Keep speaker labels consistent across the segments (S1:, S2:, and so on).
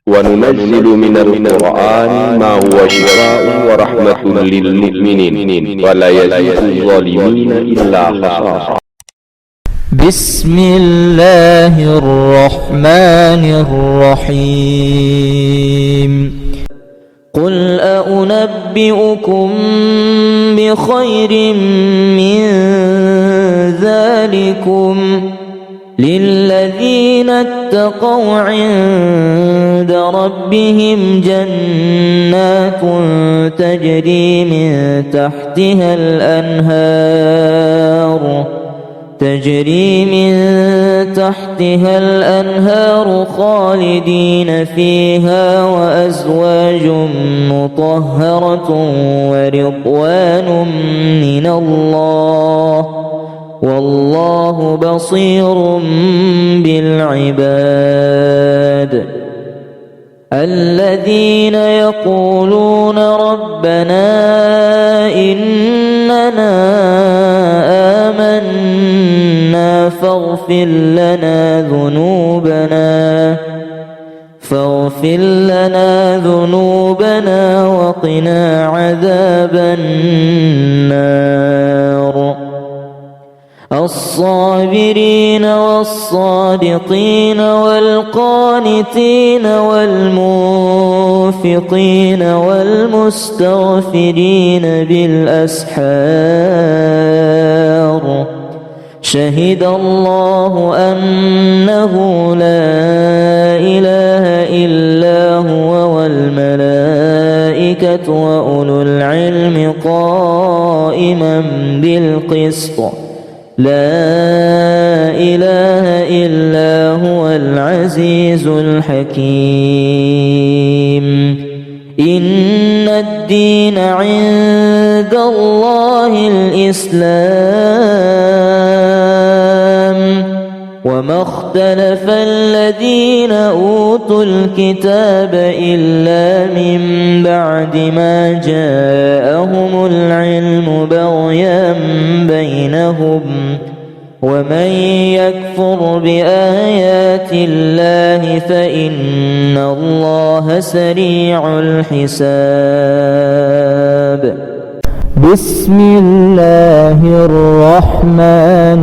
S1: وننزل من القرآن ما هو شفاء ورحمة للمؤمنين ولا يزيد الظالمين إلا خسارا.
S2: بسم الله الرحمن الرحيم. قل أنبئكم بخير من ذلكم للذين اتقوا عند ربهم جنات تجري من تحتها الأنهار خالدين فيها وأزواج مطهرة ورضوان من الله والله بصير بالعباد. الذين يقولون ربنا إننا آمنا فاغفر لنا ذنوبنا وقنا عذاب النار. الصابرين والصادقين والقانتين والمنفقين والمستغفرين بالأسحار. شهد الله أنه لا إله إلا هو والملائكة وأولو العلم قائما بالقسط. لا إله إلا هو العزيز الحكيم. إن الدين عند الله الإسلام وما اختلف الذين أوتوا الكتاب إلا من بعد ما جاءهم العلم بغيا بينهم ومن يكفر بآيات الله فإن الله سريع الحساب. بسم الله الرحمن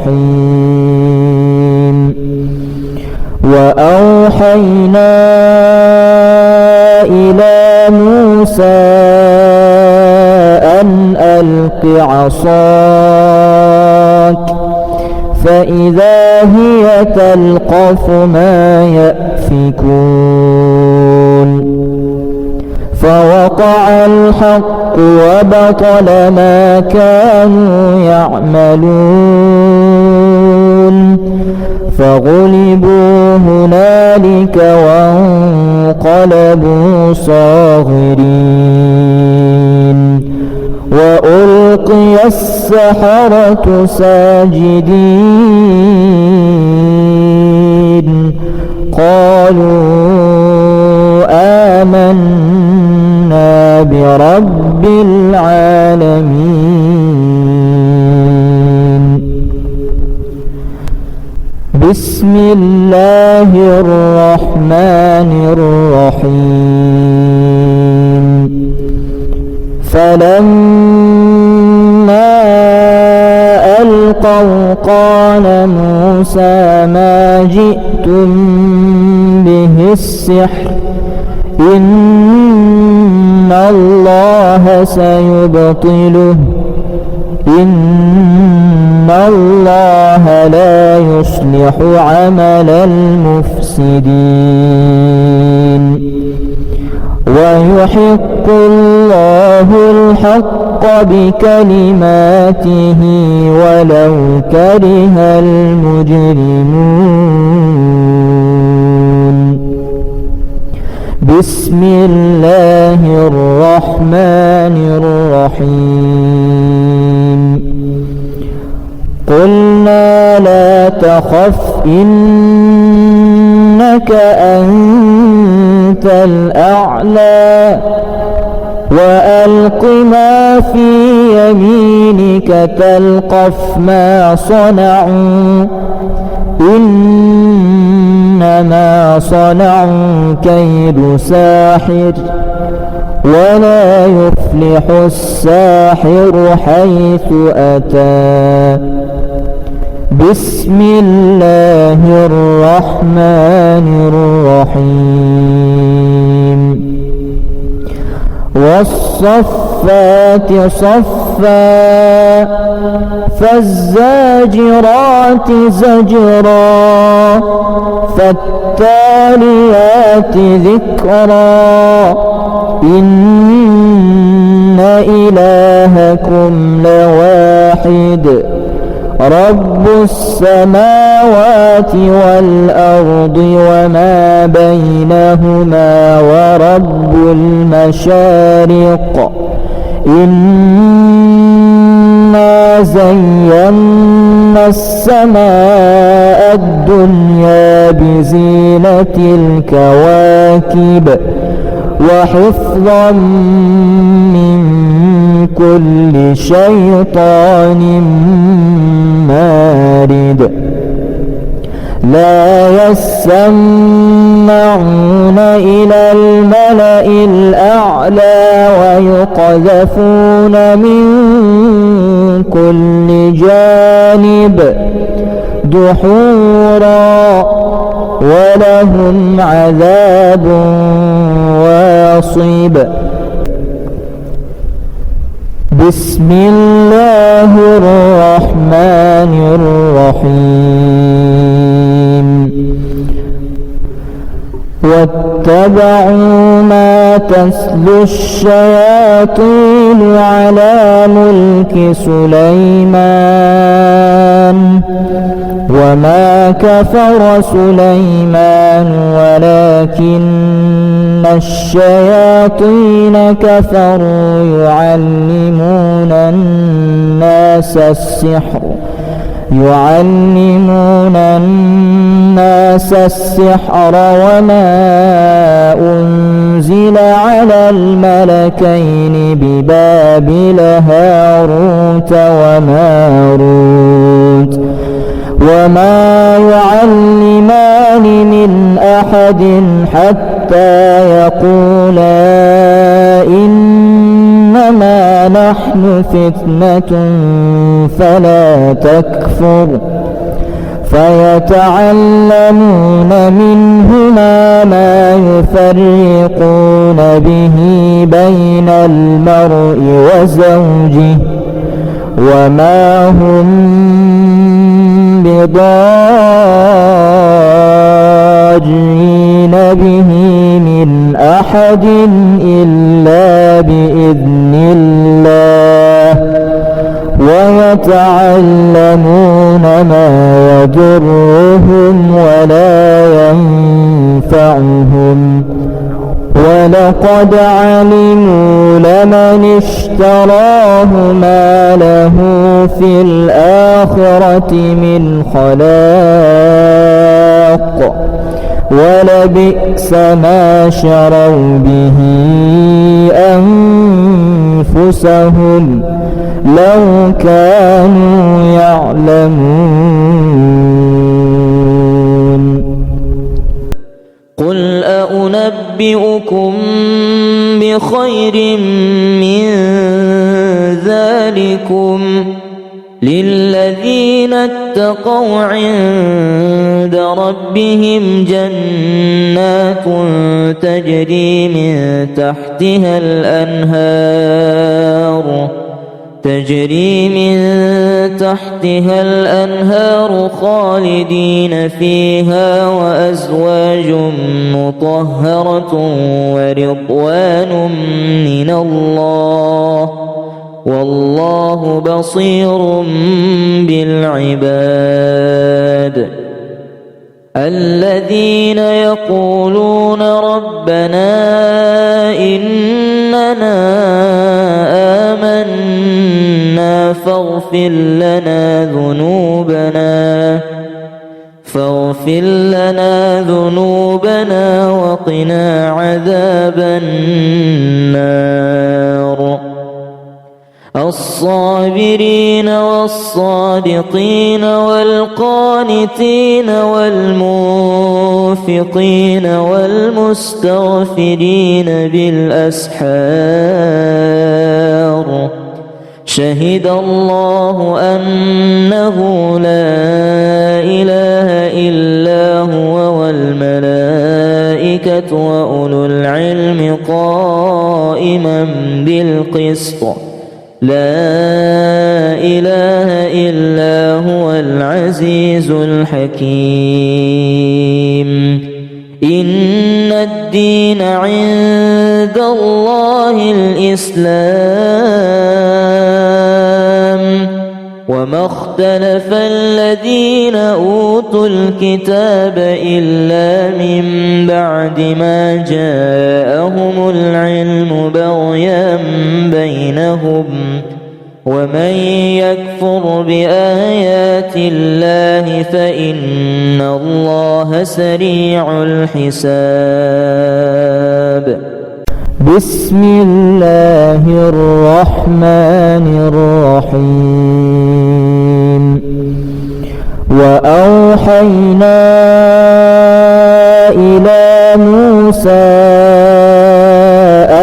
S2: الرحيم. وأوحينا إلى موسى أن ألق عصاك فإذا هي تلقف ما يأفكون. فوقع الحق وبطل ما كانوا يعملون. فغلبوا هنالك وانقلبوا صاغرين. وألقي السحرة ساجدين. قالوا آمنا برب العالمين. بسم الله الرحمن الرحيم. فلما ألقوا قال موسى ما جئتم به السحر إن الله سيبطله إن الله لا يصلح عمل المفسدين. ويحق الله الحق بكلماته ولو كره المجرمون. بسم الله الرحمن الرحيم. قلنا لا تخف إنك أنت الأعلى وألق ما في يمينك تلقف ما صنعوا إنما صنعوا كيد ساحر ولا يفلح الساحر حيث أتى. بسم الله الرحمن الرحيم. والصفات صفا فالزاجرات زجرا فالتاليات ذكرا إن إلهكم لواحد رب السماوات والأرض وما بينهما ورب المشارق إنا زينا السماء الدنيا بزينة الكواكب وحفظا من كل شيطان مارد. لا يسمعون إلى الملأ الأعلى ويقذفون من كل جانب دحورا ولهم عذاب واصب. بسم الله الرحمن الرحيم. واتبعوا ما تتلو الشياطين على ملك سليمان وما كفر سليمان ولكن الشياطين كفروا يعلمون الناس السحر وما أنزل على الملكين ببابل هاروت وماروت وما يعلمان من أحد حتى يقولا إنما نحن فتنة فلا تكفر فيتعلمون منهما ما يفرقون به بين المرء وزوجه وما هم بضارين به من أحد إلا بإذن الله ويتعلمون ما يضرهم ولا ينفعهم ولقد علموا لمن اشتراه ما له في الآخرة من خلاق ولبئس ما شروا به أنفسهم لو كانوا يعلمون. قل أنبئكم بخير من ذلكم للذين اتقوا عند ربهم جنات تجري من تحتها الأنهار خالدين فيها وأزواج مطهرة ورضوان من الله والله بصير بالعباد. الذين يقولون ربنا إننا آمنا فاغفر لنا ذنوبنا وقنا عذاب النار. الصابرين والصادقين والقانتين والمنفقين والمستغفرين بالأسحار شهد الله أنه لا إله إلا هو والملائكة وأولو العلم قائما بالقسط لا إله إلا هو العزيز الحكيم إن الدين عند الله الإسلام وما اختلف الذين أوتوا الكتاب إلا من بعد ما جاءهم العلم بغيا بينهم ومن يكفر بآيات الله فإن الله سريع الحساب.
S3: بسم الله الرحمن الرحيم. وأوحينا إلى موسى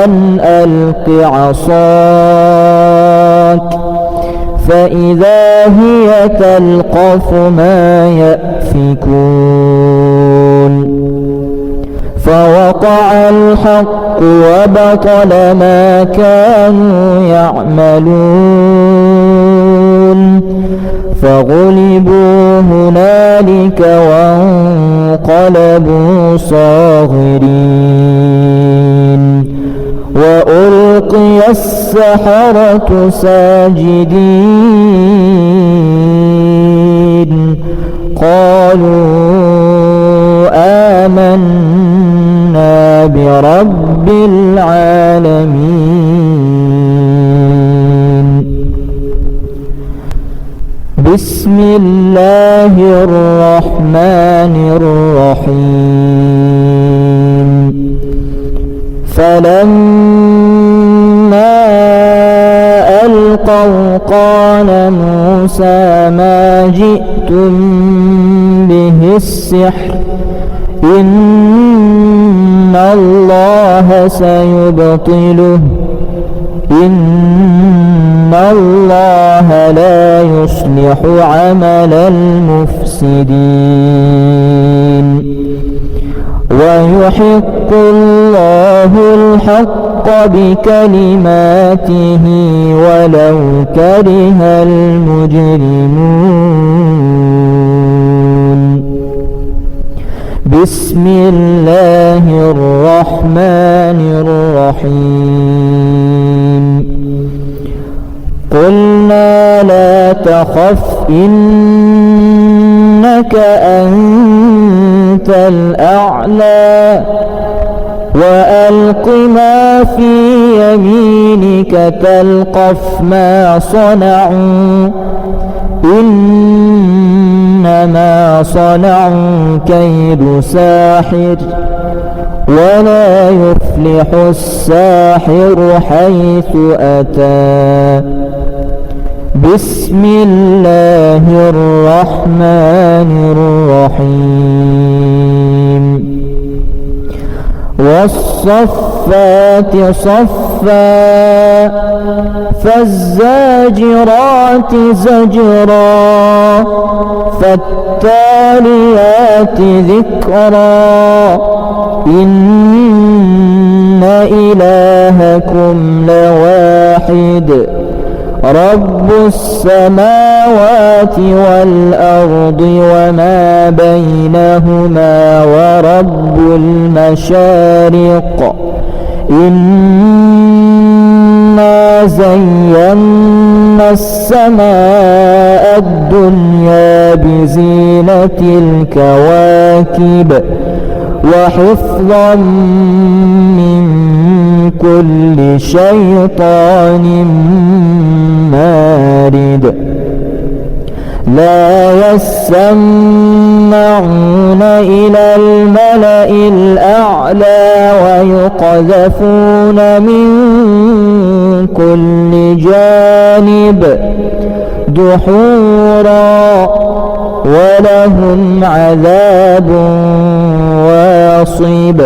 S3: أن ألق عصاك فإذا هي تلقف ما يأفكون فوقع الحق وبطل ما كانوا يعملون فغلبوا هنالك وانقلبوا صاغرين وألقي السحرة ساجدين قالوا آمنا برب العالمين. بسم الله الرحمن الرحيم. فلما ألقوا قال موسى ما جئتم به السحر إن الله سيبطله إن الله لا يصلح عمل المفسدين ويحق الله الحق بكلماته ولو كره المجرمون. بسم الله الرحمن الرحيم. قلنا لا تخف إنك أنت الأعلى وألق ما في يمينك تلقف ما صنعوا إنما صنعوا كيد ساحر ولا يفلح الساحر حيث أتى. بسم الله الرحمن الرحيم. والصفات صفا فالزاجرات زجرا فالتاليات ذكرا إن إلهكم لواحد رب السماوات والأرض وما بينهما ورب المشارق إنا زينا السماء الدنيا بزينة الكواكب وحفظا من كل شيطان مارد لا يسمعون إلى الملأ الأعلى ويقذفون من كل جانب الجانب دحورا ولهم عذاب واصب.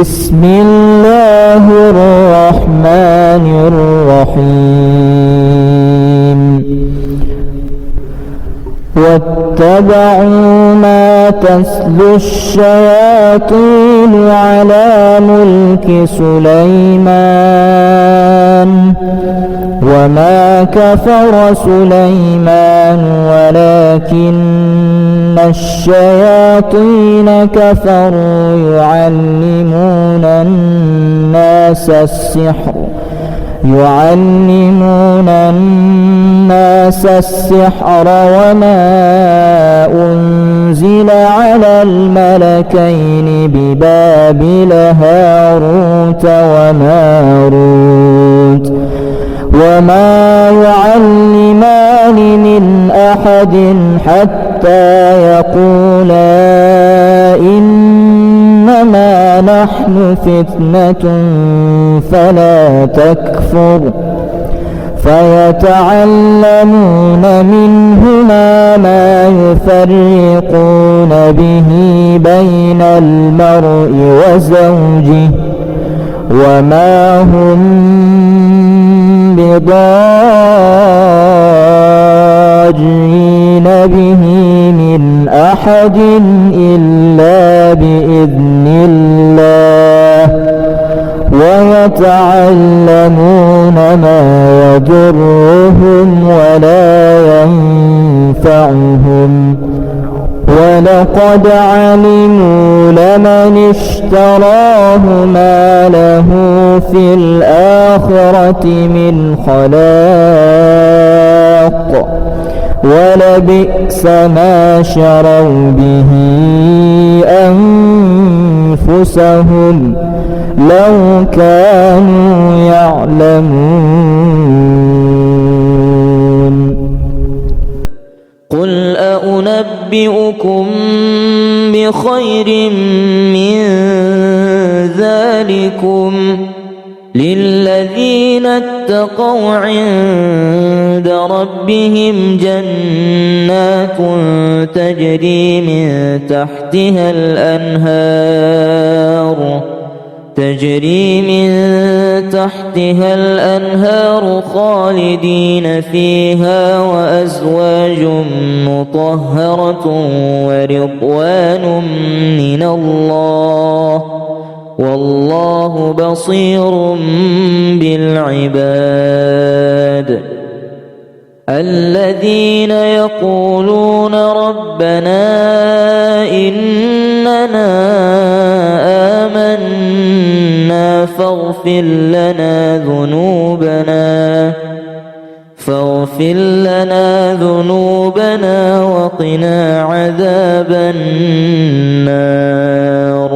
S3: بسم الله الرحمن الرحيم. واتبعوا ما تتلو الشياطين على ملك سليمان وما كفر سليمان ولكن الشياطين كفروا يعلمون الناس السحر وما أنزل على الملكين ببابل هاروت وماروت وما يعلمان من أحد حتى يقولا إنما نحن فتنة فلا تكفر فيتعلمون منهما ما يفرقون به بين المرء وزوجه وما هم بضارين به من أحد إلا بإذن الله ويتعلمون ما يضرهم ولا ينفعهم ولقد علموا لمن اشتراه ما له في الآخرة من خلاق ولبئس ما شروا به أنفسهم لو كانوا يعلمون.
S2: قل أنبئكم بخير من ذلكم للذين اتقوا عند ربهم جنات تجري من تحتها الأنهار خالدين فيها وأزواج مطهرة ورضوان من الله والله بصير بالعباد. الذين يقولون ربنا إننا آمنا فاغفر لنا ذنوبنا وقنا عذاب النار.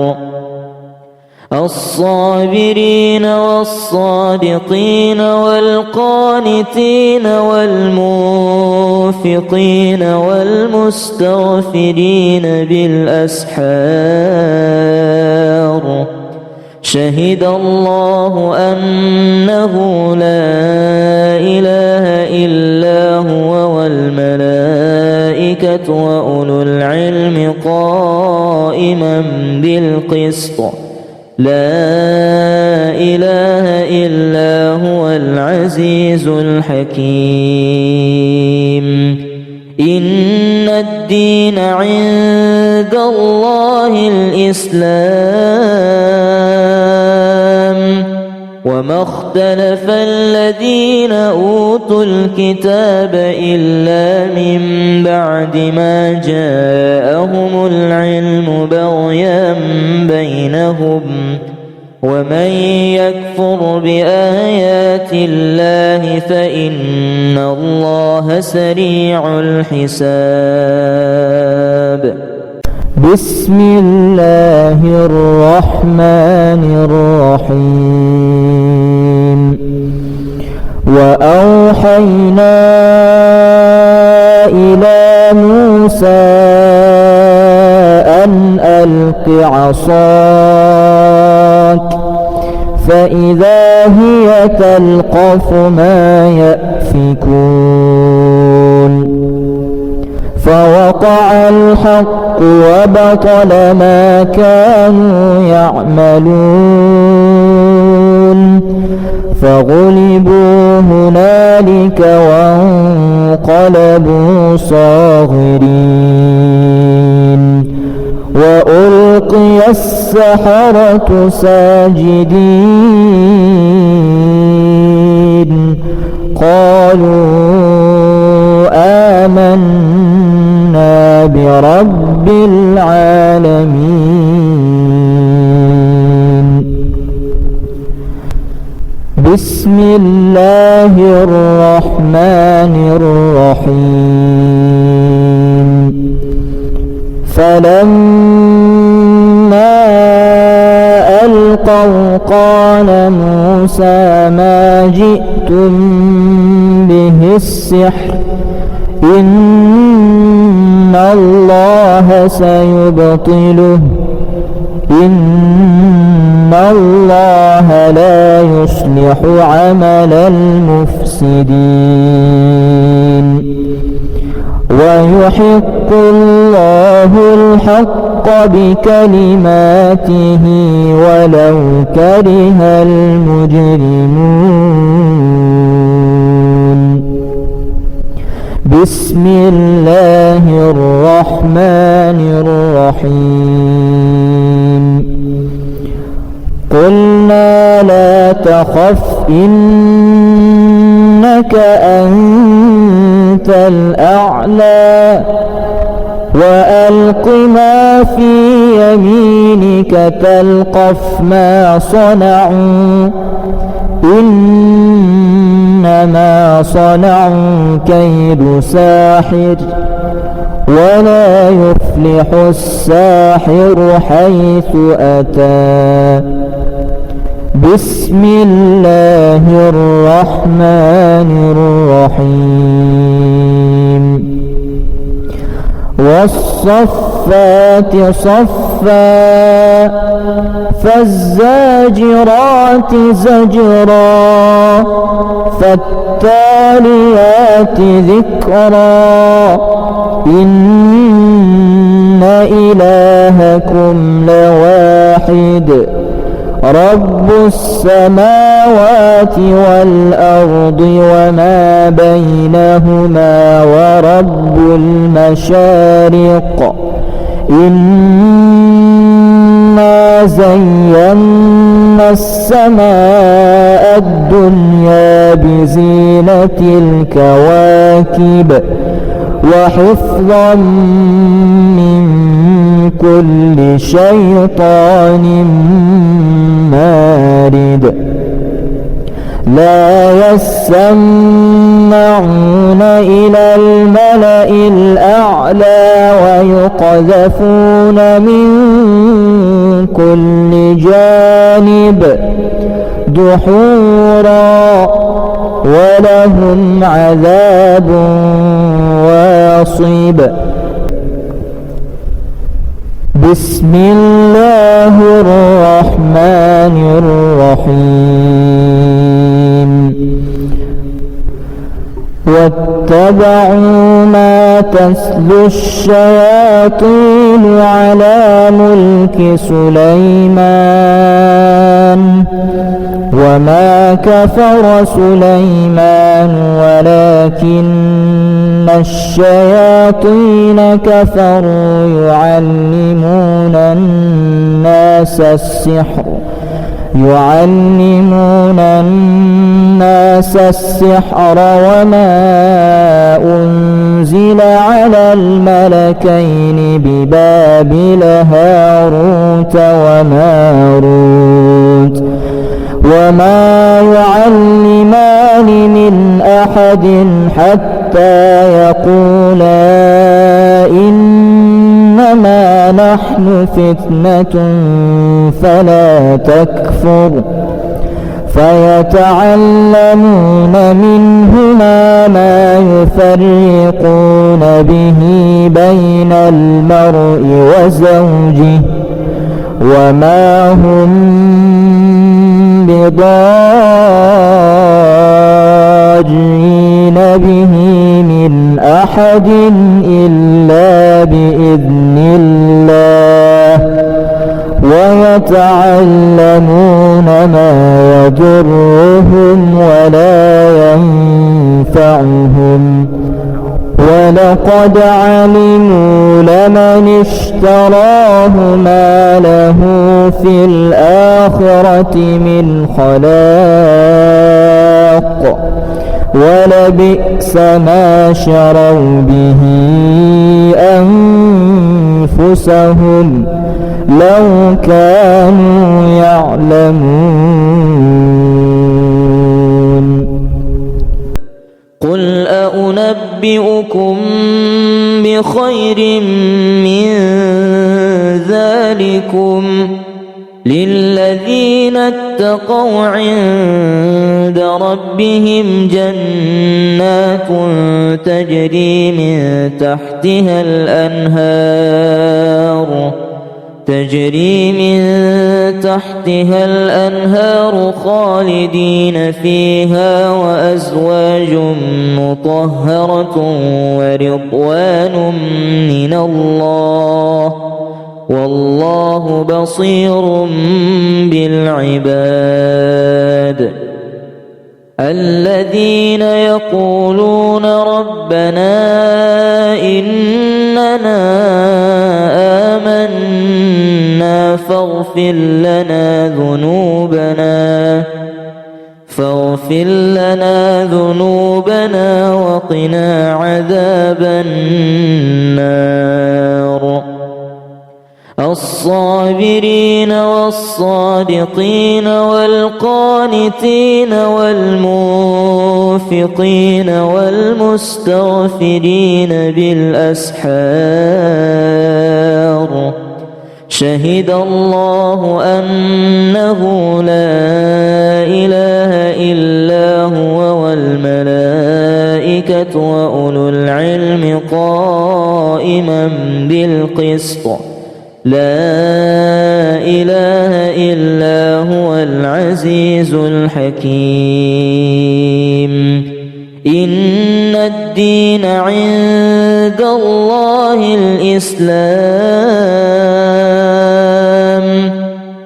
S2: الصابرين والصادقين والقانتين والمنفقين والمستغفرين بالأسحار شهد الله أنه لا إله إلا هو والملائكة وأولو العلم قائما بالقسط لا إله إلا هو العزيز الحكيم. إن الدين عند الله الإسلام وما اختلف الذين أوتوا الكتاب إلا من بعد ما جاءهم العلم بغيا بينهم ومن يكفر بآيات الله فإن الله سريع الحساب.
S3: بسم الله الرحمن الرحيم. وأوحينا إلى موسى أن ألق عصاك فإذا هي تلقف ما يأفكون فوقع الحق وبطل ما كانوا يعملون فغلبوا هنالك وانقلبوا صاغرين وألقي السحرة ساجدين قالوا آمنا برب العالمين. بسم الله الرحمن الرحيم. فلما ألقوا قال موسى ما جئتم به السحر إن الله سيبطله إن الله لا يصلح عمل المفسدين ويحق الله الحق بكلماته ولو كره المجرمون. بسم الله الرحمن الرحيم. قلنا لا تخف إنك أنت الأعلى وألق ما في يمينك تلقف ما صنعوا إنما صنعوا كيد ساحر ولا يفلح الساحر حيث أتى. بسم الله الرحمن الرحيم. والصفات صفا فالزاجرات زجرا فالتاليات ذكرا إن إلهكم لواحد رب السماوات والأرض وما بينهما ورب المشارق إنا زينا السماء الدنيا بزينة الكواكب وحفظا من كل شيطان مارد. لا يسمعون إلى الملأ الأعلى ويقذفون من كل جانب دحورا ولهم عذاب واصب. بسم الله الرحمن الرحيم. واتبعوا ما تتلو الشياطين على ملك سليمان وما كفر سليمان ولكن الشياطين كفروا يعلمون الناس السحر وما أنزل على الملكين ببابل هاروت وماروت وما يعلمان من أحد حتى يقولا إنما نحن فتنة فلا تكفر فيتعلمون منهما ما يفرقون به بين المرء وزوجه وما هم بضارين به من أحد إلا بإذن الله ويتعلمون ما يضرهم ولا ينفعهم ولقد علموا لمن اشتراه ما له في الآخرة من خلاق ولبئس ما شروا به أنفسهم لو كانوا يعلمون
S2: قل أنبئكم بخير من ذلكم للذين اتقوا عند ربهم جنات تجري من تحتها الأنهار خالدين فيها وأزواج مطهرة ورضوان من الله والله بصير بالعباد الذين يقولون ربنا إننا آمنا فاغفر لنا ذنوبنا وقنا عذاب النار الصابرين والصادقين والقانتين والمنفقين والمستغفرين بالأسحار شهد الله أنه لا إله إلا هو والملائكة وأولو العلم قائما بالقسط لا إله إلا هو العزيز الحكيم إن الدين عند الله الإسلام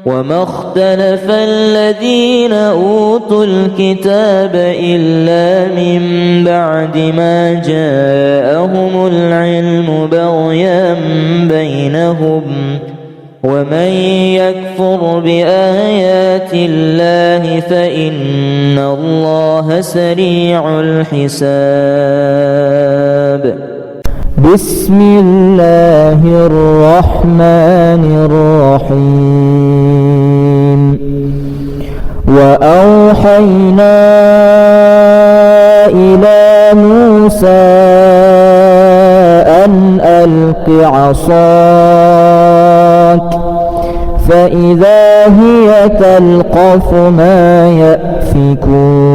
S2: وما اختلف الذين أوتوا الكتاب إلا من بعد ما جاءهم العلم بغيا بينهم ومن يكفر بآيات الله فإن الله سريع الحساب
S3: بسم الله الرحمن الرحيم وأوحينا إلى موسى أن ألق عصاك فإذا هي تلقف ما يأفكون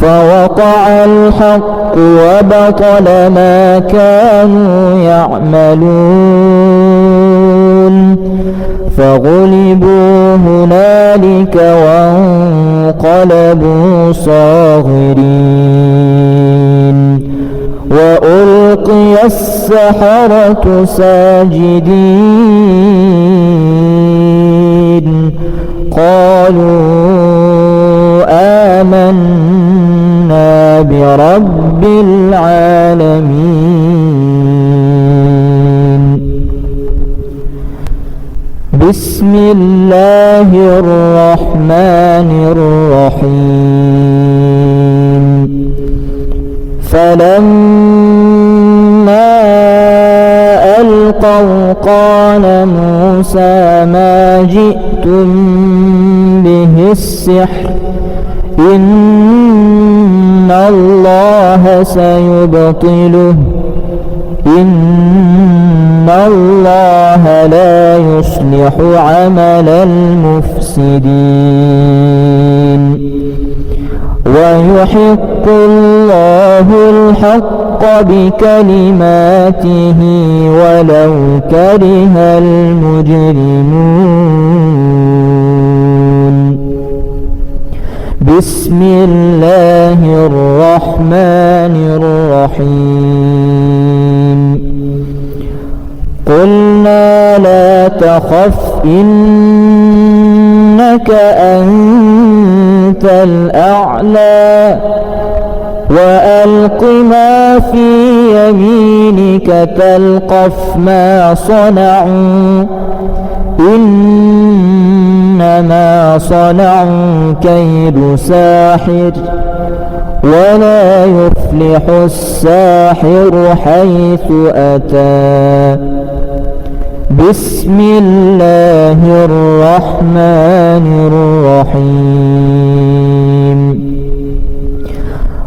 S3: فوقع الحق وبطل ما كانوا يعملون فغلبوا هنالك وانقلبوا صاغرين وألقي السحرة ساجدين قالوا آمنا برب العالمين بسم الله الرحمن الرحيم فلما ألقوا قال موسى ما جئتم به السحر إن الله سيبطله إن الله لا يصلح عمل المفسدين ويحق الله الحق بكلماته ولو كره المجرمون بسم الله الرحمن الرحيم قلنا لا تخف إنك أنت الأعلى وألق ما في يمينك تلقف ما صنعوا إنما صنعوا كيد ساحر ولا يفلح الساحر حيث أتى بسم الله الرحمن الرحيم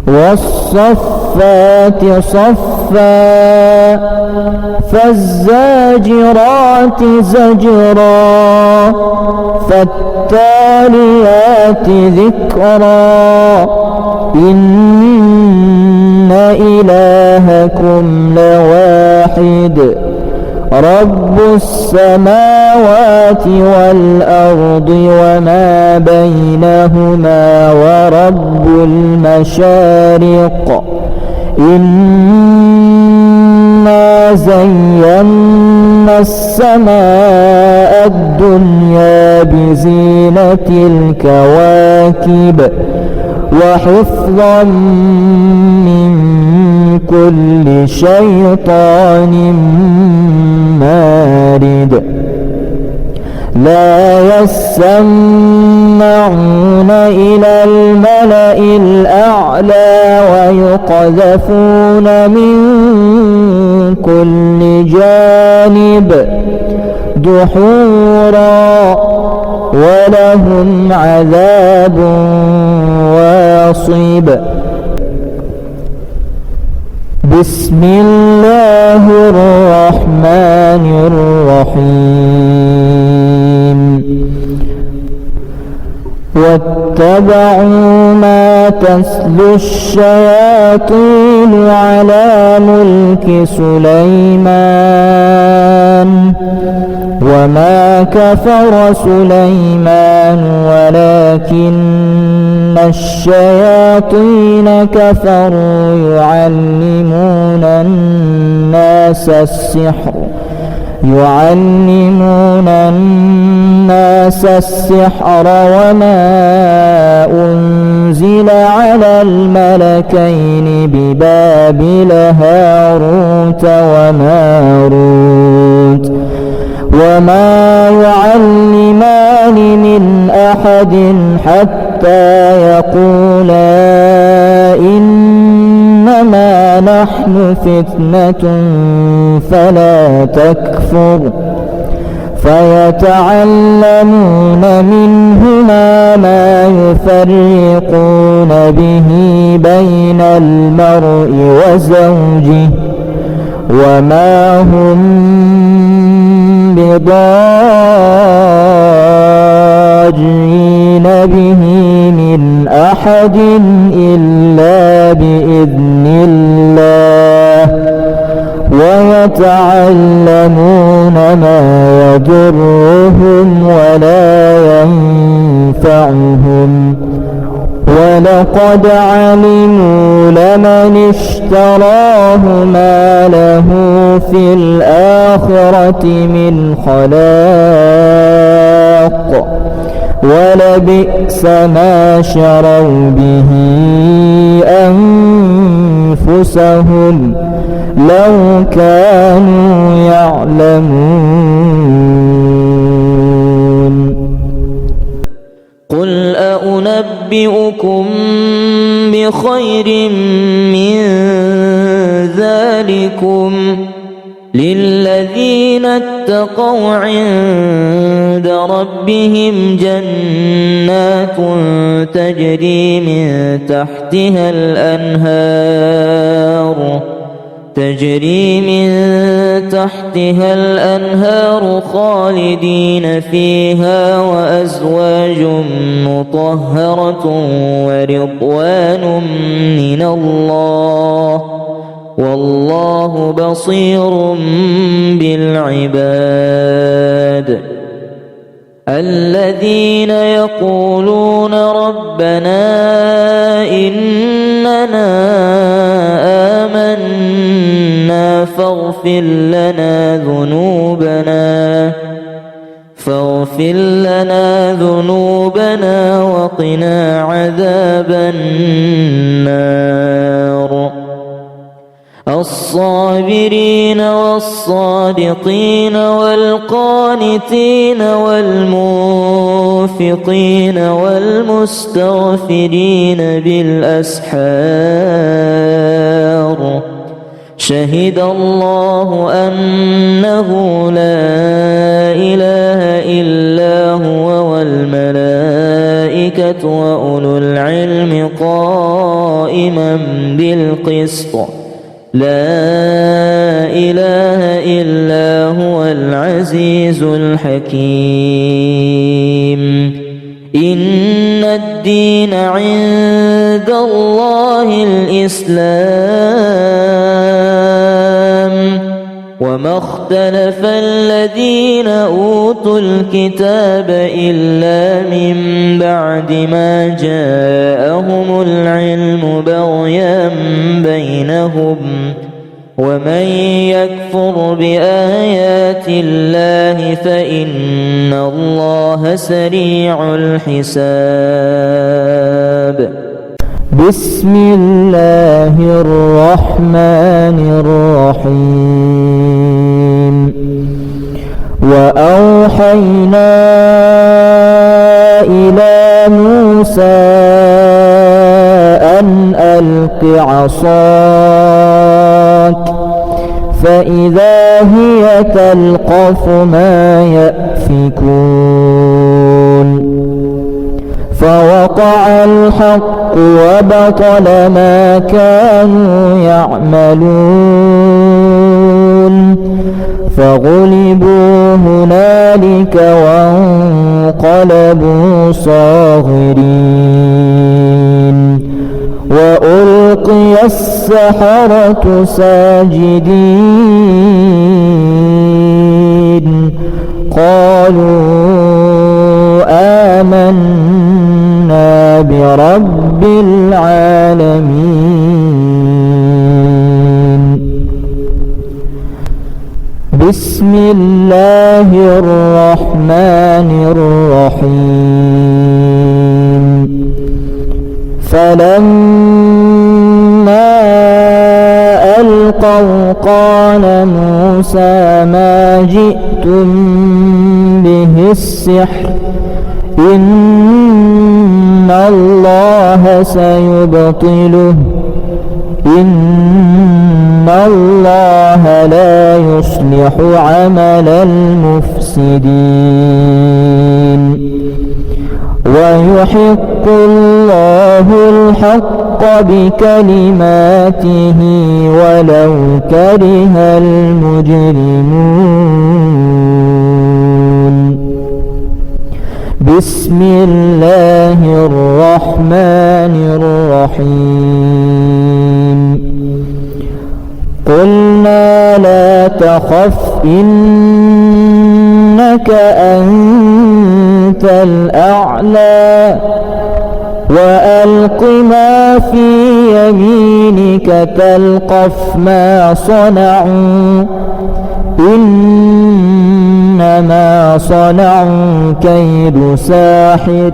S3: والصفات صفا فالزاجرات زجرا فالتاليات ذكرا إن إلهكم لواحد رب السماوات والأرض وما بينهما ورب المشارق إنا زينا السماء الدنيا بزينة الكواكب وحفظا من كل شيطان مارد لا يسمعون إلى الملأ الأعلى ويقذفون من كل جانب دحورا ولهم عذاب واصب بسم الله الرحمن الرحيم واتبعوا ما تتلو الشياطين على ملك سليمان وما كفر سليمان ولكن الشياطين كفروا يعلمون الناس السحر وما أنزل على الملكين ببابل هاروت وماروت وما يعلمان من أحد حتى يقولا إنما نحن فتنة فلا تكفر فيتعلمون منهما ما يفرقون به بين المرء وزوجه وما هم بضارين به من أحد إلا بإذن الله ويتعلمون ما يضرهم ولا ينفعهم ولقد علموا لمن اشتراه ما له في الآخرة من خلاق ولبئس ما شروا به أنفسهم لو كانوا يعلمون
S2: قل أنبئكم بخير من ذلكم للذين اتقوا عند ربهم جنات تجري من تحتها الأنهار خالدين فيها وأزواج مطهرة ورضوان من الله والله بصير بالعباد الذين يقولون ربنا إننا آمنا فاغفر لنا ذنوبنا وقنا عذاب النار. الصابرين والصادقين والقانتين والمنفقين والمستغفرين بالأسحار. شهد الله أنه لا إله إلا هو والملائكة وأولو العلم قائما بالقسط. لا إله إلا هو العزيز الحكيم. إن الدين عند الله الإسلام وما اختلف الذين أوتوا الكتاب إلا من بعد ما جاءهم العلم بغيا بينهم ومن يكفر بآيات الله فإن الله سريع الحساب.
S3: بسم الله الرحمن الرحيم. وأوحينا إلى موسى أن ألق عصاك فإذا هي تلقف ما يأفكون. فوقع الحق وبطل ما كانوا يعملون. فغلبوا هنالك وانقلبوا صاغرين. وألقي السحرة ساجدين. قالوا آمنا برب العالمين. بسم الله الرحمن الرحيم. فلما ألقوا قال موسى ما جئتم به السحر إن الله سيبطله إن الله لا يصلح عمل المفسدين. ويحق الله الحق بكلماته ولو كره المجرمون. بسم الله الرحمن الرحيم. قلنا لا تخف إنك أنت الأعلى وألق ما في يمينك تلقف ما صنعوا إنما صنعوا كيد ساحر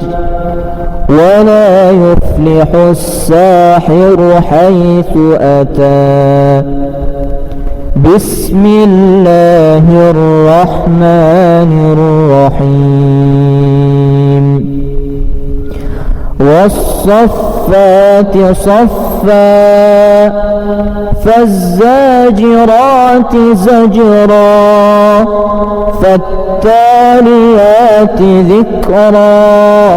S3: ولا يفلح الساحر حيث أتى. بسم الله الرحمن الرحيم. والصفات صفا فالزاجرات زجرا فالتاليات ذكرا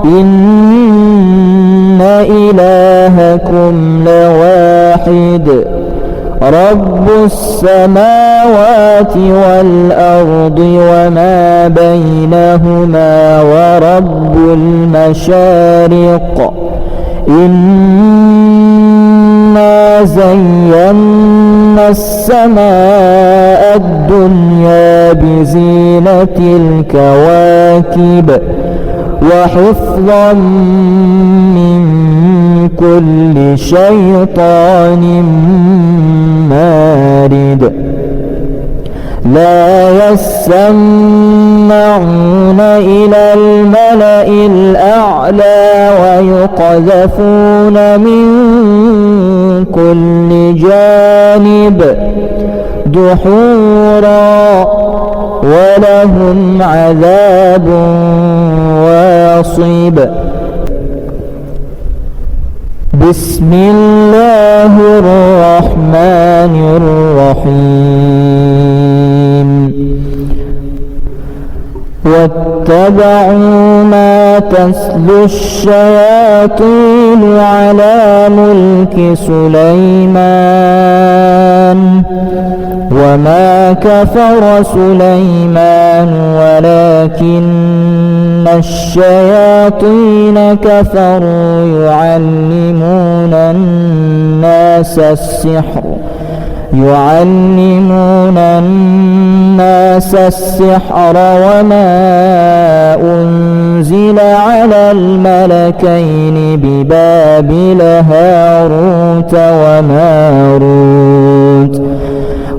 S3: إن إلهكم لواحد رب السماوات والأرض وما بينهما ورب المشارق إنا زينا السماء السماء الدنيا بزينة الكواكب وحفظا من كل شيطان مارد لا يسمعون إلى الملأ الأعلى ويقذفون من كل جانب دحورا ولهم عذاب واصب. بسم الله الرحمن الرحيم واتبعوا ما تتلو الشياطين على ملك سليمان وما كفر سليمان ولكن الشياطين كفروا يعلمون الناس السحر وما أنزل على الملكين ببابل هاروت وماروت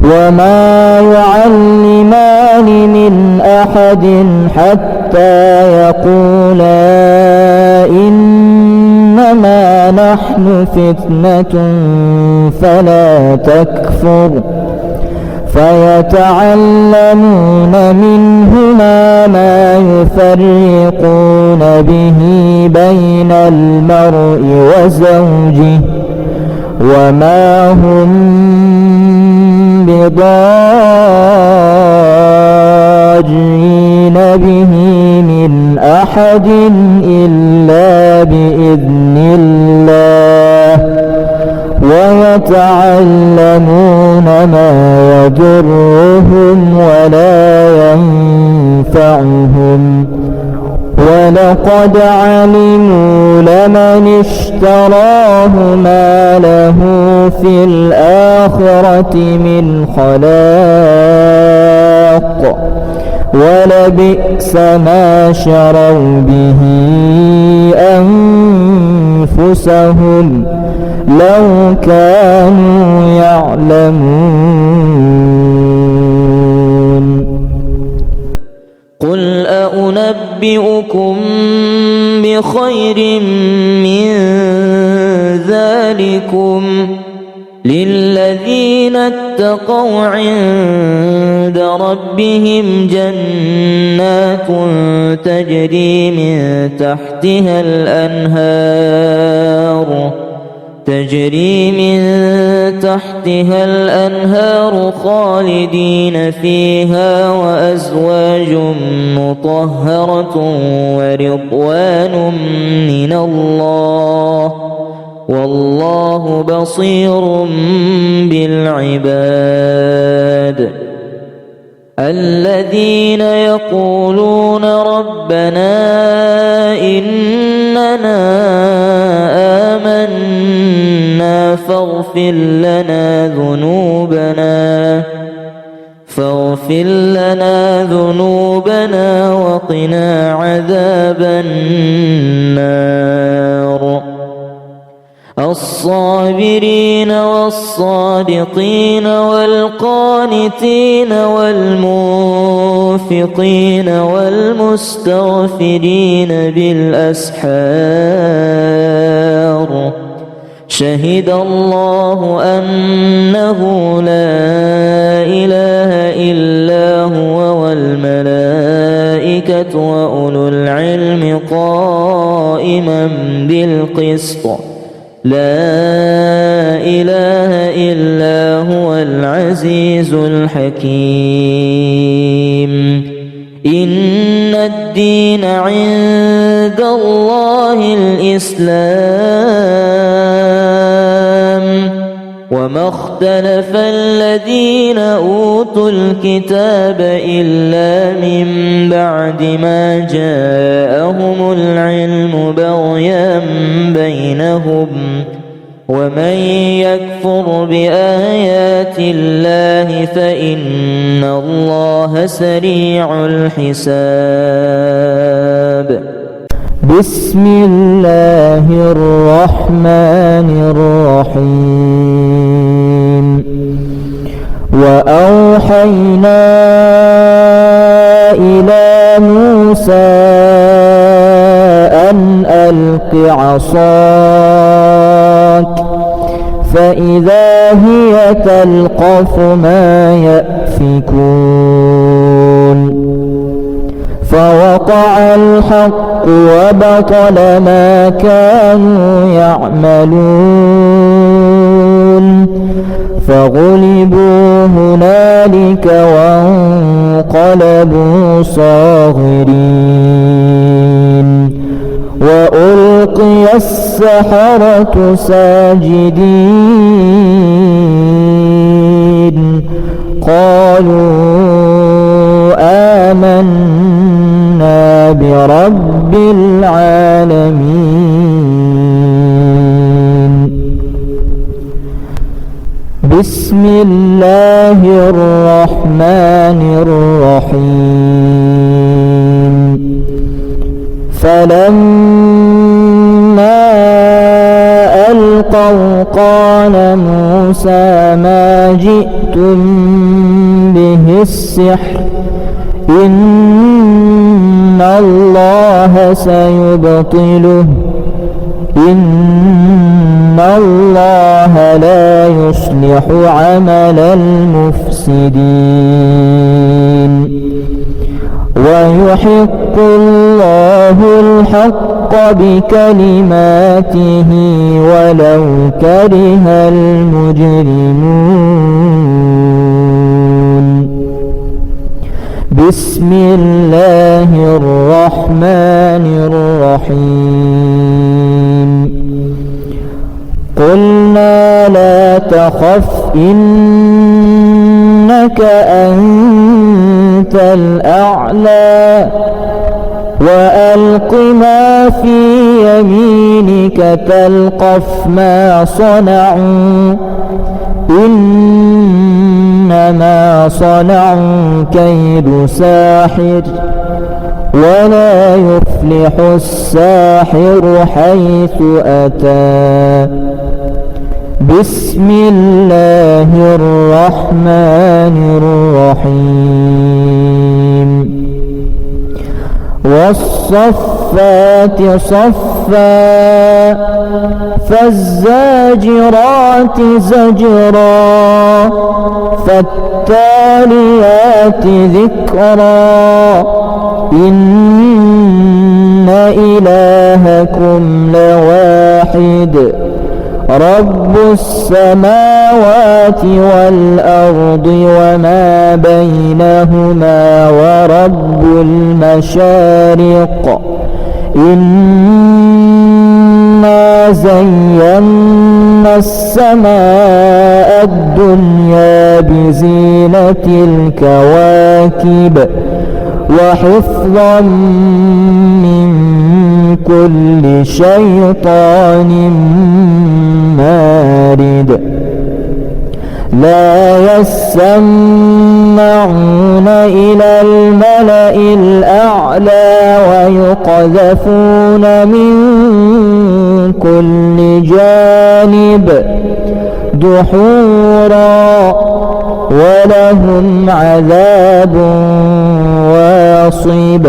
S3: وما يعلمان من أحد حتى يقولا إنما نحن فتنة فلا تكفر فيتعلمون منهما ما يفرقون به بين المرء وزوجه وما هم بضارين به من أحد إلا بإذن الله ويتعلمون ما يضرهم ولا ينفعهم ولقد علموا لمن اشتراه ما له في الآخرة من خلاق ولبئس ما شروا به أنفسهم لو كانوا يعلمون.
S2: قل أنبئكم بخير من ذلكم للذين اتقوا عند ربهم جنات تجري من تحتها الأنهار خالدين فيها وأزواج مطهرة ورضوان من الله والله بصير بالعباد. الذين يقولون ربنا إننا آمنا فاغفر لنا ذنوبنا وقنا عذاب النار. الصابرين والصادقين والقانتين والمنفقين والمستغفرين بالأسحار شهد الله أنه لا إله إلا هو والملائكة وأولو العلم قائما بالقسط لا إله إلا هو العزيز الحكيم. إن الدين عند الله الإسلام وما اختلف الذين أوتوا الكتاب إلا من بعد ما جاءهم العلم بغيا بينهم ومن يكفر بآيات الله فإن الله سريع الحساب.
S3: بسم الله الرحمن الرحيم. وأوحينا إلى موسى أن ألق عصاك فإذا هي تلقف ما يأفكون فوقع الحق وبطل ما كانوا يعملون فغلبوا هنالك وانقلبوا صاغرين وألقي السحرة ساجدين قالوا آمنا برب العالمين. بسم الله الرحمن الرحيم. فلما ألقوا قال موسى ما جئتم به السحر إن الله سيبطله إن الله لا يصلح عمل المفسدين ويحق الله الحق بكلماته ولو كره المجرمون. بسم الله الرحمن الرحيم. قلنا لا تخف إنك أنت الأعلى وألق ما في يمينك تلقف ما صنعوا إنما صنعوا كيد ساحر ولا يفلح الساحر حيث أتى. بسم الله الرحمن الرحيم. والصفات صفا فالزاجرات زجرا فالتاليات ذكرا إن إلهكم لواحد رب السماوات والأرض وما بينهما ورب المشارق إنا زينا السماء الدنيا بزينة الكواكب وحفظا من كل شيطان مارد لا يسمعون إلى الملأ الأعلى ويقذفون من كل جانب دحورا ولهم عذاب واصب.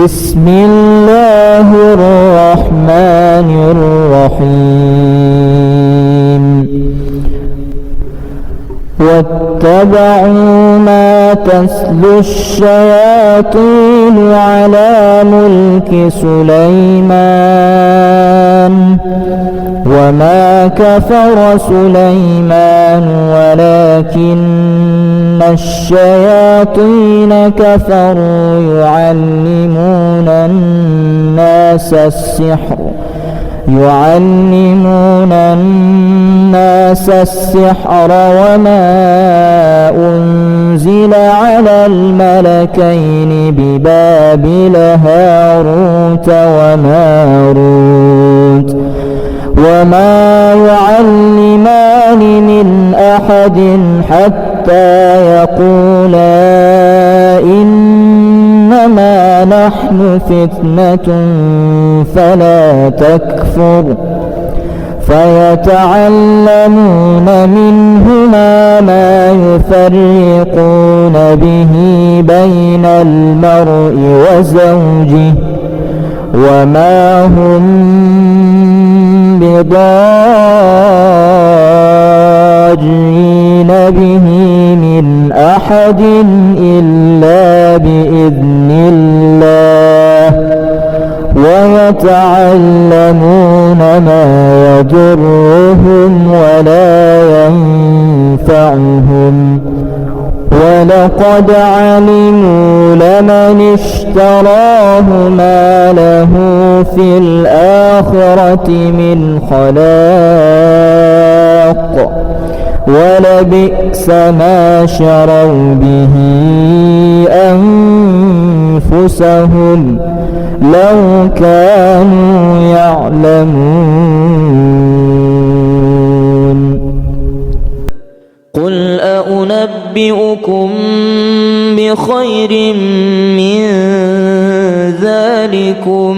S3: بسم الله الرحمن الرحيم. واتبعوا ما تتلو الشياطين على ملك سليمان وما كفر سليمان ولكن الشياطين كفروا يعلمون الناس السحر وما أنزل على الملكين ببابل هاروت وماروت حتى يقولا إنما نحن فتنة فلا تكفر فيتعلمون منهما ما يفرقون به بين المرء وزوجه وما هم بضارين به من أحد إلا بإذن الله ويتعلمون ما يضرهم ولا ينفعهم ولقد علموا لمن اشتراه ما له في الآخرة من خلاق ولبئس ما شروا به أنفسهم لو كانوا يعلمون.
S2: قل أنبئكم بخير من ذلكم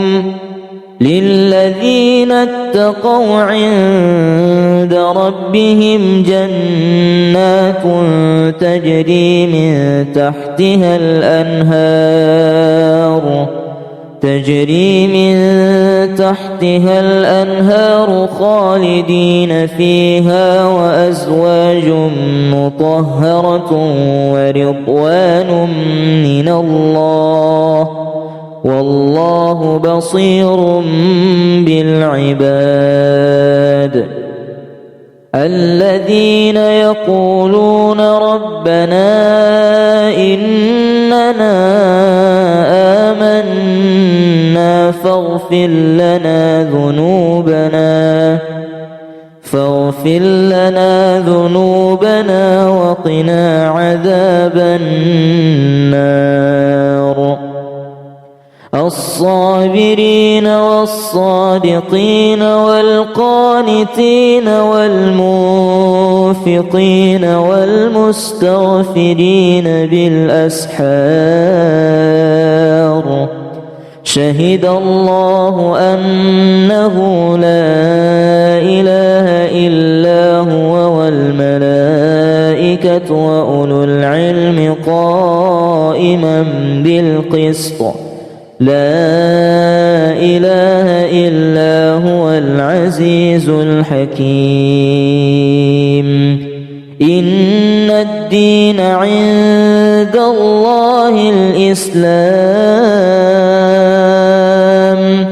S2: للذين اتقوا عند ربهم جنات تجري من تحتها الأنهار خالدين فيها وأزواج مطهرة ورضوان من الله والله بصير بالعباد. الذين يقولون ربنا إننا آمنا فاغفر لنا ذنوبنا وقنا عذاب النار. الصابرين والصادقين والقانتين والمنفقين والمستغفرين بالأسحار شهد الله أنه لا إله إلا هو والملائكة وأولو العلم قائما بالقسط لا إله إلا هو العزيز الحكيم. إن الدين عند الله الإسلام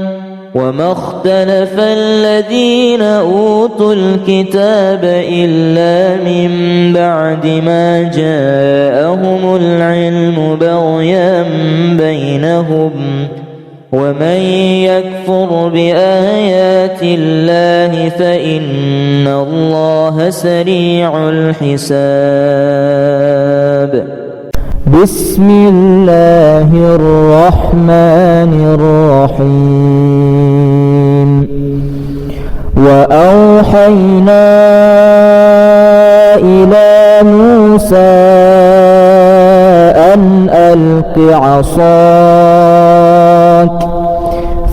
S2: وما اختلف الذين أوتوا الكتاب إلا من بعد ما جاءهم العلم بغيا بينهم ومن يكفر بآيات الله فإن الله سريع الحساب.
S3: بسم الله الرحمن الرحيم. وأوحينا إلى موسى أن ألق عصاك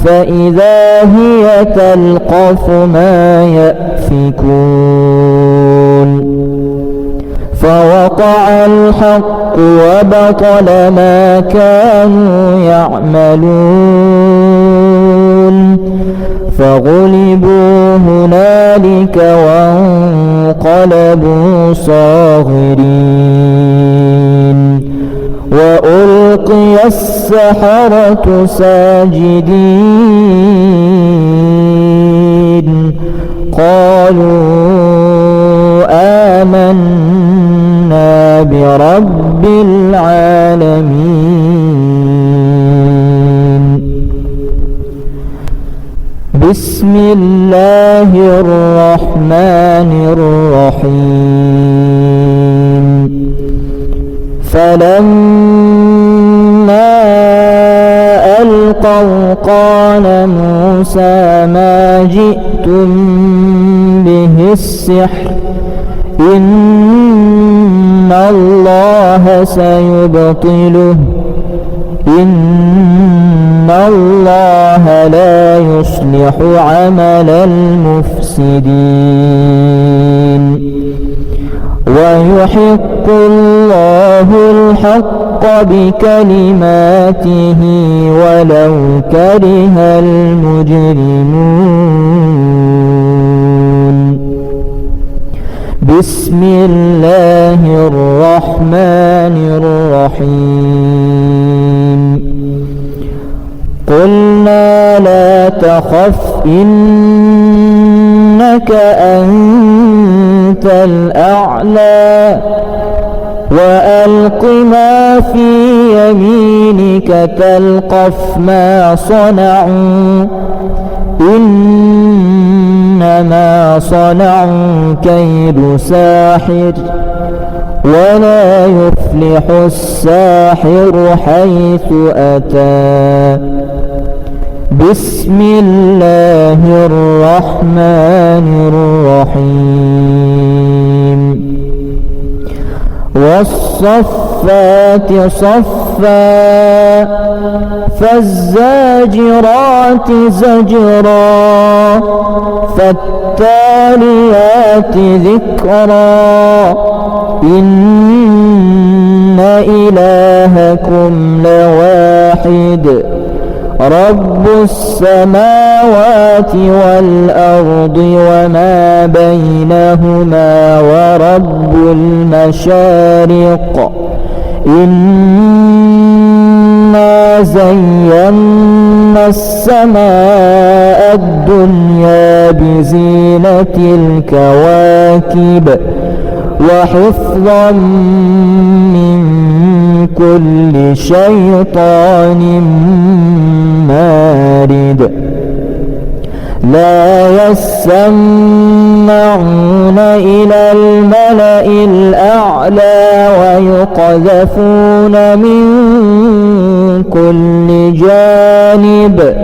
S3: فإذا هي تلقف ما يأفكون فوقع الحق وبطل ما كانوا يعملون فغلبوا هنالك وانقلبوا صاغرين وألقي السحرة ساجدين قالوا آمنا برب العالمين. بسم الله الرحمن الرحيم. فلما ألقوا قال موسى ما جئتم به السحر إن سيبطله إن الله لا يصلح عمل المفسدين ويحق الله الحق بكلماته ولو كره المجرمون بسم الله الرحمن الرحيم قلنا لا تخف إنك أنت الأعلى وألق ما في يمينك تلقف ما صنعوا إنما صنعوا كيد ساحر ولا يفلح الساحر حيث أتى بسم الله الرحمن الرحيم والصفات صفا فالزاجرات زجرا فالتاليات ذكرا إن إلهكم لواحد رب السماوات والأرض وما بينهما ورب المشارق إنا زينا السماء الدنيا بزينة الكواكب وحفظا من كل شيطان مارد لا يسمعون إلى الملأ الأعلى ويقذفون من كل جانب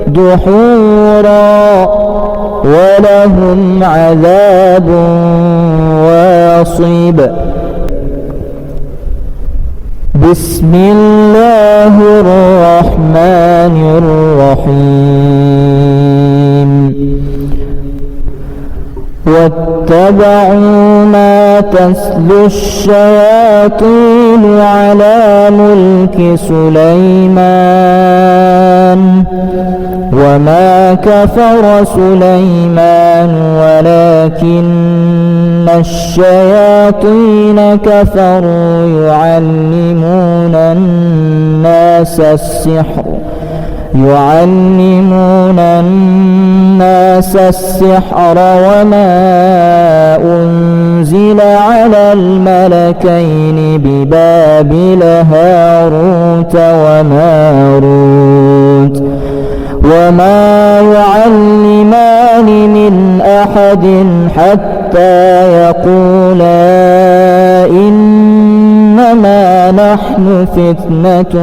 S3: دحورا ولهم عذاب واصب بسم الله الرحمن الرحيم واتبعوا ما تتلو الشياطين على ملك سليمان وما كفر سليمان ولكن الشياطين كفروا يعلمون الناس السحر وما أنزل على الملكين ببابل هاروت وماروت وما يعلمان من أحد حتى يقولا إنما نحن فتنة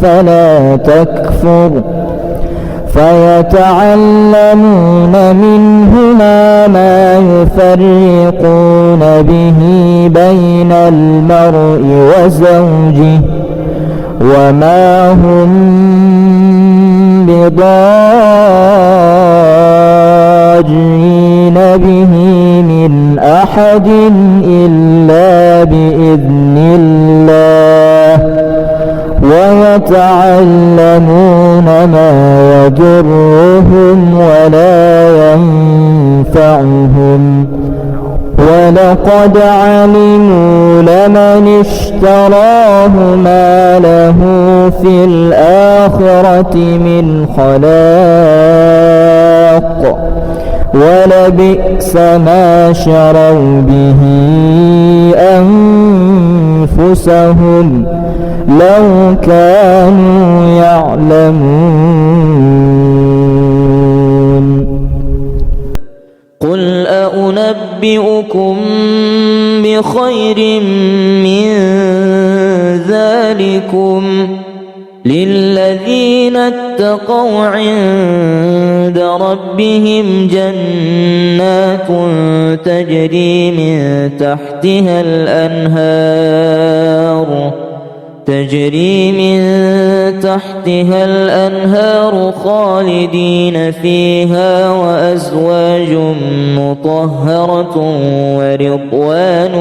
S3: فلا تكفر فيتعلمون منهما ما يفرقون به بين المرء وزوجه وما هم بضارين به من أحد إلا بإذن الله ويتعلمون ما يضرهم ولا ينفعهم ولقد علموا لمن اشتراه ما له في الآخرة من خلاق ولبئس ما شروا به أنفسهم لو كانوا يعلمون
S2: قل أنبئكم بخير من ذلكم للذين اتقوا عند ربهم جنات تجري من تحتها الأنهار خالدين فيها وأزواج مطهرة ورضوان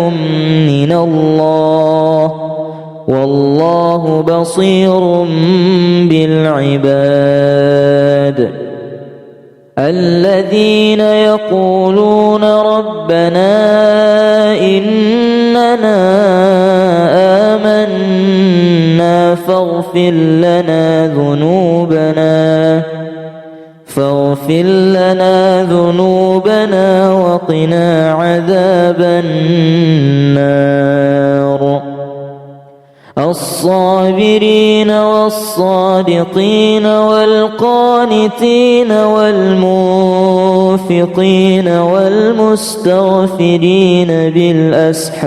S2: من الله والله بصير بالعباد. الذين يقولون ربنا إننا آمنا فاغفر لنا ذنوبنا وقنا عذاب النار. الصابرين والصادقين والقانتين والمنفقين والمستغفرين بالأسحار.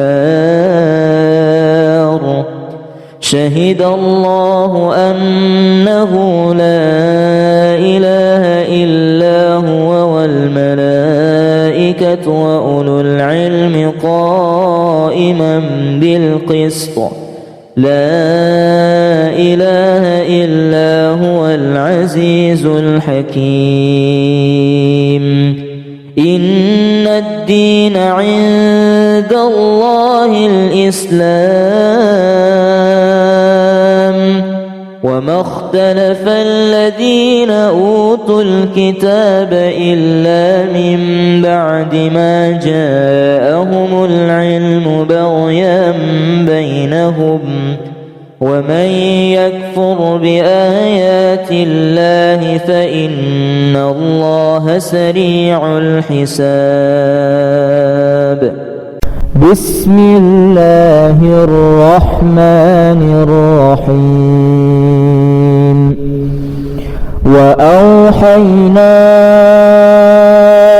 S2: شهد الله أنه لا إله إلا هو والملائكة وأولو العلم قائما بالقسط. لا إله إلا هو العزيز الحكيم. إن الدين عند الله الإسلام وما اختلف الذين أوتوا الكتاب إلا من بعد ما جاءهم العلم بغيا بينهم ومن يكفر بآيات الله فإن الله سريع الحساب.
S3: بسم الله الرحمن الرحيم. وأوحينا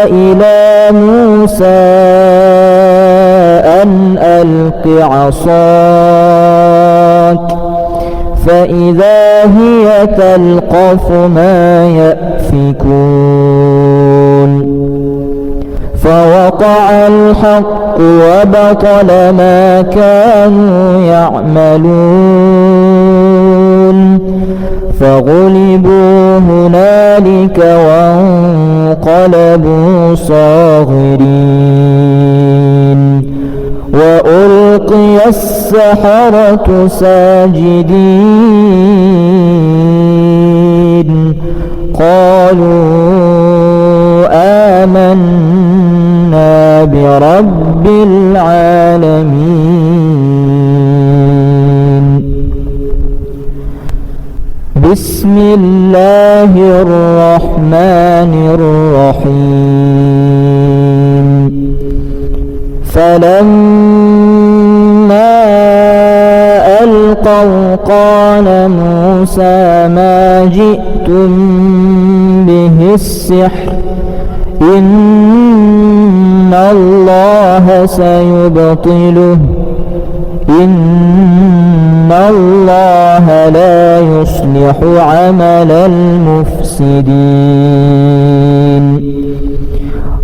S3: إلى موسى أن ألق عصاك فإذا هي تلقف ما يأفكون. فوقع الحق وبطل ما كانوا يعملون. فغلبوا هنالك وانقلبوا صاغرين. وألقي السحرة ساجدين. قالوا آمنا برب العالمين. بسم الله الرحمن الرحيم. فلما ألقوا قال موسى ما جئتم به السحر إن الله سيبطله إن الله لا يصلح عمل المفسدين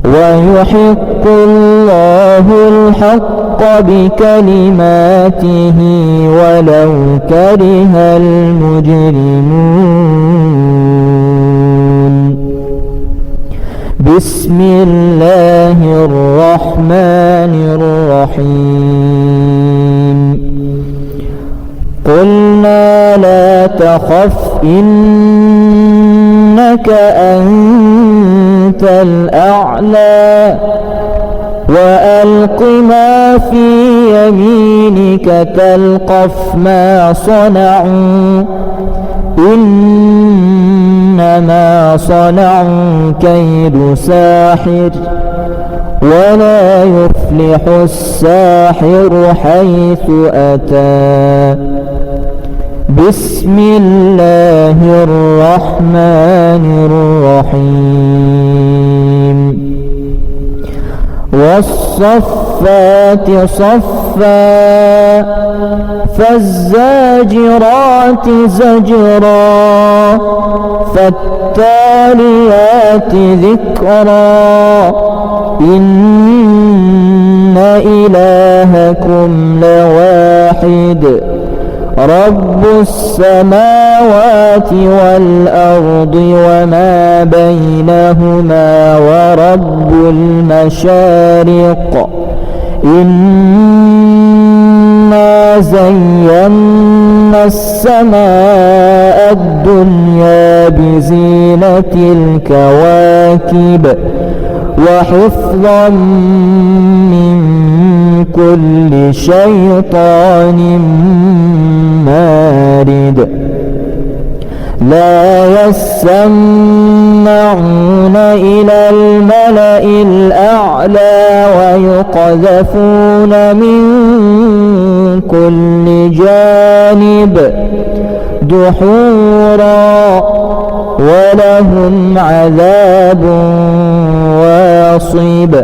S3: ويحق الله الحق بكلماته ولو كره المجرمون. بسم الله الرحمن الرحيم. قلنا لا تخف إنك أنت الأعلى وألق ما في يمينك تلقف ما صنعوا إنما صنعوا كيد ساحر ولا يفلح الساحر حيث أتى. بسم الله الرحمن الرحيم. والصفات صفا فالزاجرات زجرا فالتاليات ذكرا إن إلهكم لواحد رب السماوات والأرض وما بينهما ورب المشارق إنا زينا السماء الدنيا بزينة الكواكب وحفظا من كل شيطان مارد لا يسمعون إلى الملأ الأعلى ويقذفون من كل جانب دحورا ولهم عذاب واصب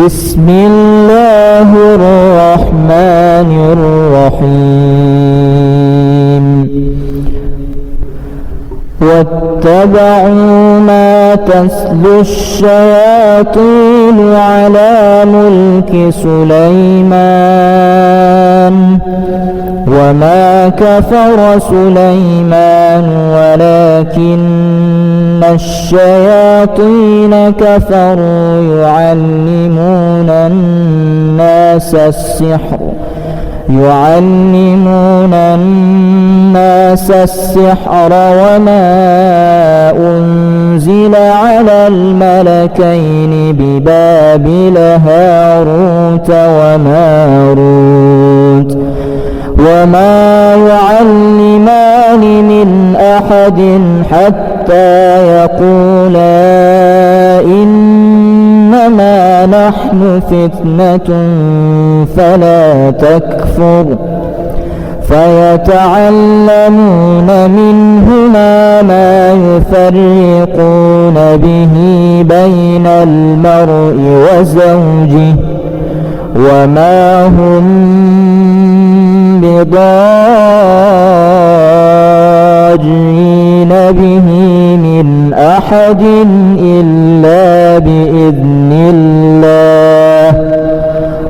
S3: بسم الله الرحمن الرحيم واتبعوا ما تتلو الشياطين على ملك سليمان وما كفر سليمان ولكن الشياطين كفروا يعلمون الناس السحر وما أنزل على الملكين ببابل هاروت وماروت وما يعلمان من أحد حتى يقولا إنما نحن فتنة فلا تكفر فيتعلمون منهما ما يفرقون به بين المرء وزوجه وما هم بضارين به من أحد إلا بإذن الله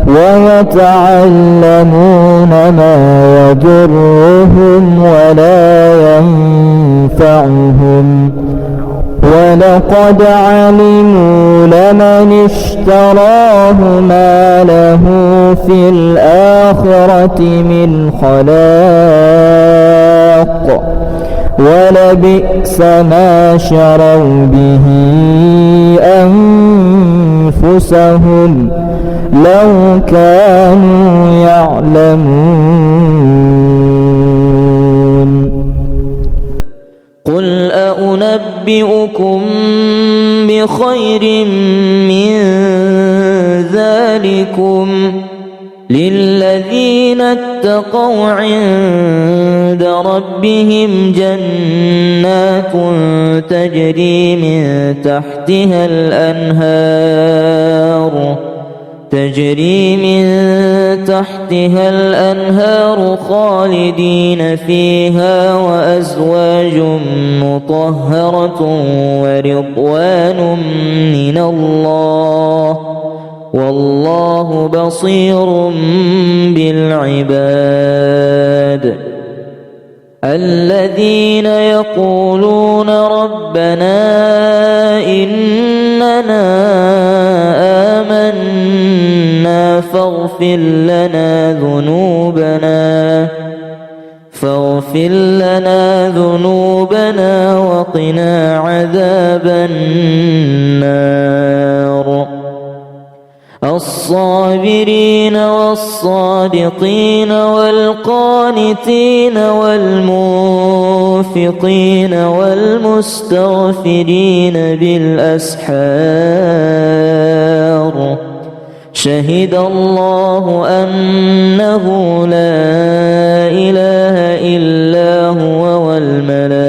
S3: ويتعلمون ما يضرهم ولا ينفعهم ولقد علموا لمن اشتراه ما له في الآخرة من خلاق ولبئس ما شروا به أنفسهم لو كانوا يعلمون قل أنبئكم بخير من ذلكم للذين اتقوا عند ربهم جنات تجري من تحتها الأنهار خالدين فيها وأزواج مطهرة ورضوان من الله والله بصير بالعباد الذين يقولون ربنا إننا آمنا فاغفر لنا ذنوبنا وقنا عذاب النار الصابرين والصادقين والقانتين والمنفقين والمستغفرين بالأسحار شهد الله أنه لا إله إلا هو والملائكة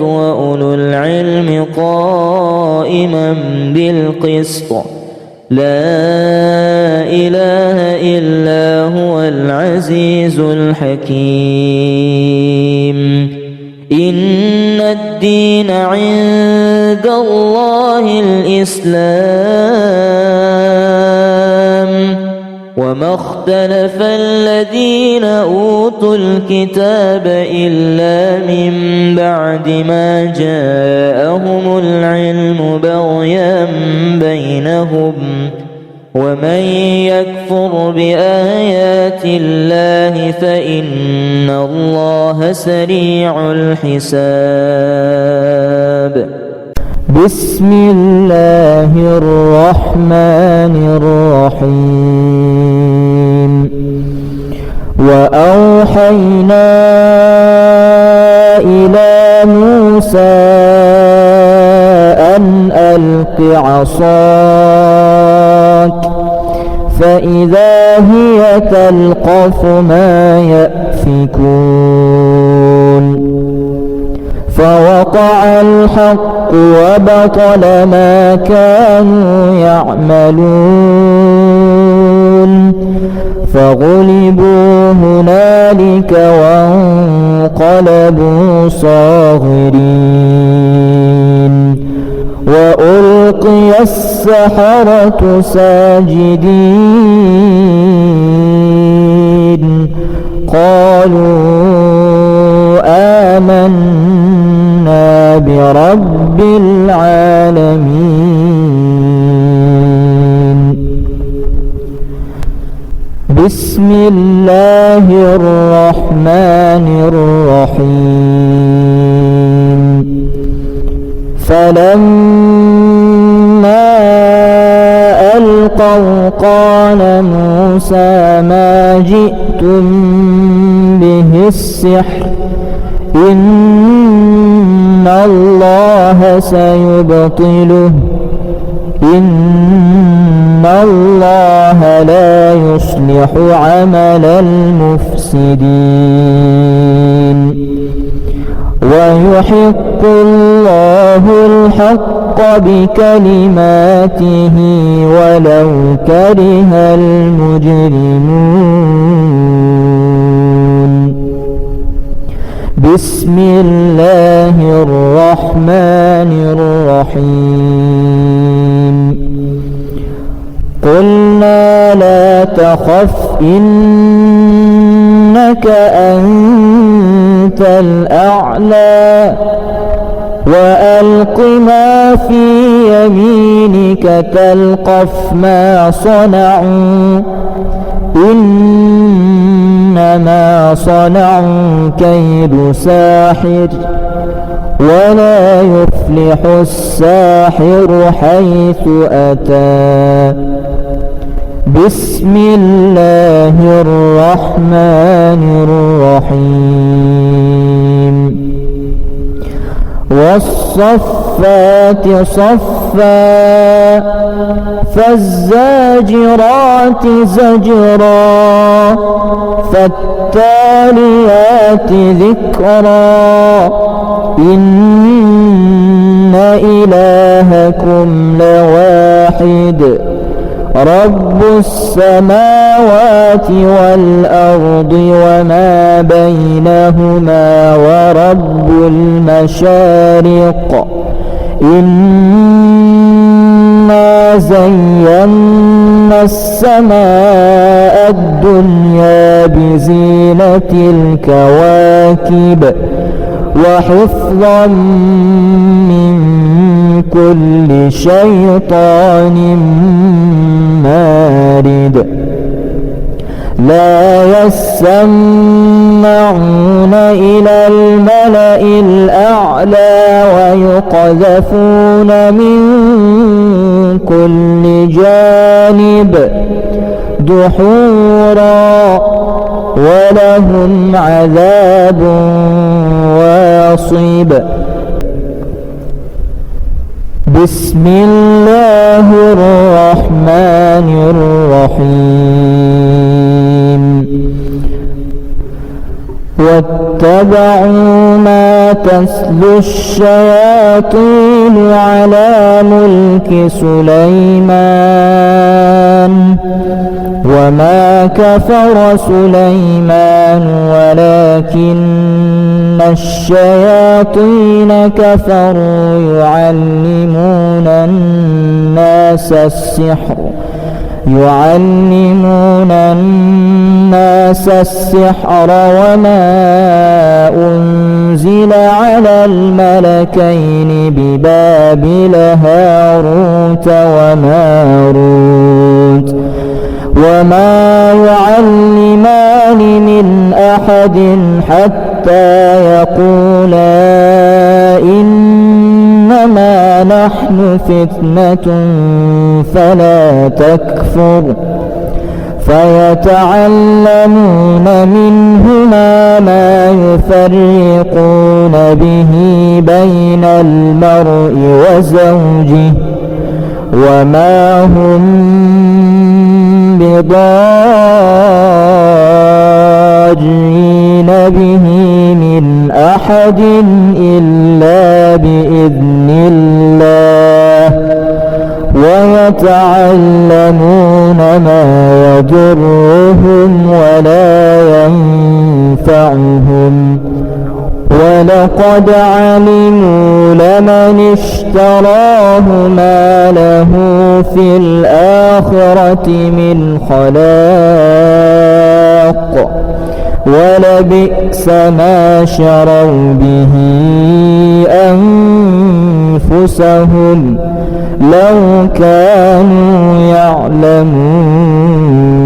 S3: وأولو العلم قائما
S2: بالقسط لا إله إلا هو العزيز الحكيم إن الدين عند الله الإسلام وما اختلف الذين أوتوا الكتاب إلا من بعد ما جاءهم العلم بغيا بينهم ومن يكفر بآيات الله فإن الله سريع الحساب.
S3: بسم الله الرحمن الرحيم. وأوحينا إلى موسى أن ألق عصاك فإذا هي تلقف ما يأفكون فوقع الحق وبطل ما كانوا يعملون فغلبوا هنالك وانقلبوا صاغرين وألقي السحرة ساجدين قالوا آمنا برب العالمين. بسم الله الرحمن الرحيم. فلما ألقوا قال موسى ما جئتم به السحر إن الله سيبطله إن الله لا يصلح عمل المفسدين ويحق الله الحق بكلماته ولو كره المجرمون. بسم الله الرحمن الرحيم. قلنا لا تخف إنك أنت الأعلى وألق ما في يمينك تلقف ما صنعوا إنما صنعوا كيد ساحر ولا يفلح الساحر حيث أتى. بسم الله الرحمن الرحيم. والصفات صفا فالزاجرات زجرا فالتاليات ذكرا إن إلهكم لواحد رب السماوات والأرض وما بينهما ورب المشارق إنا زينا السماء الدنيا بزينة الكواكب وحفظا من كل شيطان مارد لا يسمعون إلى الملأ الأعلى ويقذفون من كل جانب دحورا ولهم عذاب واصب. بسم الله الرحمن الرحيم. واتبعوا ما تتلو الشياطين التفصيل على ملك سليمان وما كفر سليمان ولكن الشياطين كفروا يعلمون الناس السحر وما أنزل على الملكين ببابل هاروت وماروت وما يعلمان من أحد حتى يقولا إنما نحن فتنة فلا تكفر فيتعلمون منهما ما يفرقون به بين المرء وزوجه وما هم بضارين به من أحد إلا بإذن الله ويتعلمون ما يضرهم ولا ينفعهم ولقد علموا لمن اشتراه ما له في الآخرة من خلاق ولبئس ما شروا به أنفسهم لو كانوا يعلمون.